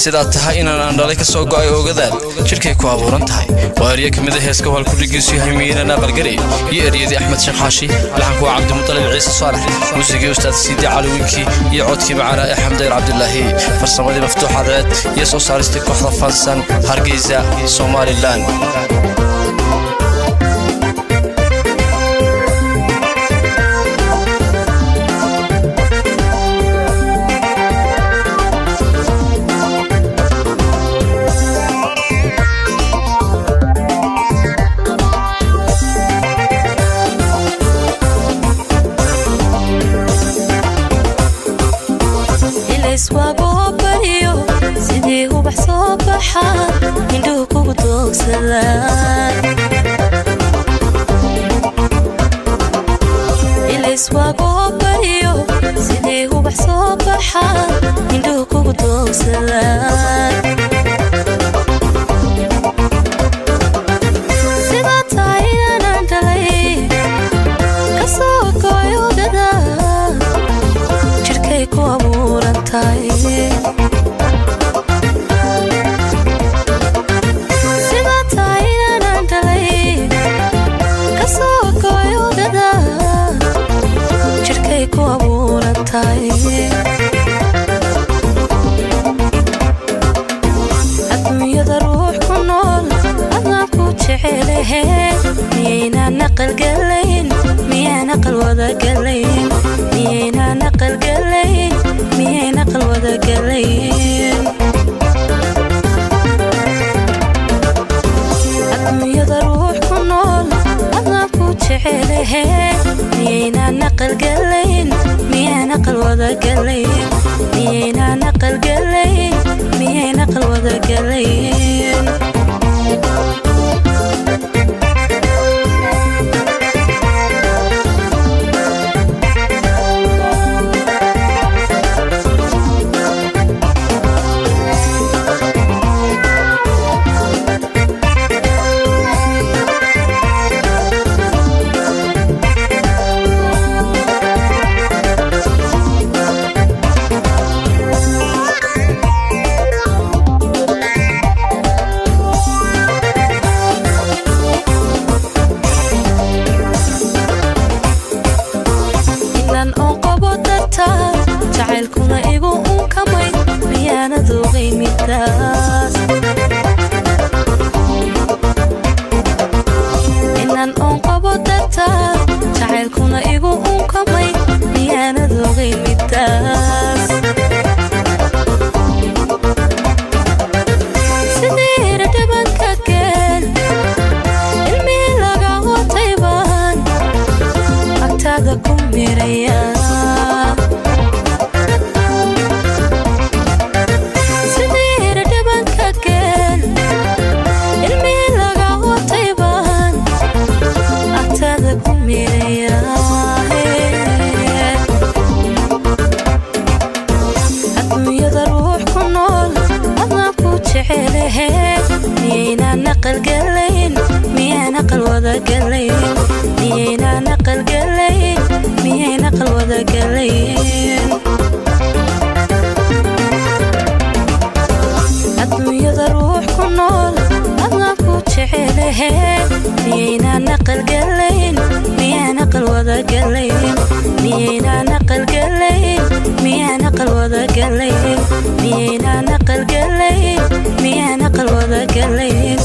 sidaa tahay inaan dhalay ka soo go'ay ogadaan jirkay ku abuuran tahay waa eriya kamid ah heeska wal ku dhigiisu yahay miina qalgari iyo eriyadii Axmed Shaqaashi laxanku Cabdi Mutalib Ciise Saalax muusigii Ustaad Siidi Calawinki iyo codkii macana Axmed Cabdullaahi farsamadii maftuuxadeed iyo soo saaristay kooxda fansan Hargeysa Somaliland indhuhu kugu doogsadaan ilays waagoo bariyo sidii ubax soo baxaan indhuhu kugu doogsadaan sidaa tahay inaan dhalay ka soo go'ay odada jirkay ku abuuran tahay adduunyada ruux ku nool adaan ku jecelahay miyayna naqal galayn miyay naqal wada galayn miyayna naqal galayn miyay naqal wada galayn adduunyada ruux ku nool adaan ku jecelahay miyayna naqal galayn miyay naqal wada galayn miyayna naqal galayn miyay naqal wada galayn jacaylkuna igu unkamay miyaana doogay midaas inaan oon qabo dartaa jacaylkuna igu unkamay miyaana doogay midaas sidii radhabanka geel ilmii laga watay baan agtaada ku miraya adduunyada ruux ku nool adaan ku jecelahay miyayna naqal galayn miyay naqal wada galayn miyayna naqal galayn miyay naqal wada galayn adduunyada ruux ku nool adaan ku jecelahay miyayna naqal galayn miyay naqal wada galayn miyayna naqal galayn miyay naqal wada galayn miyayna naqal galayn miyay naqal wada galayn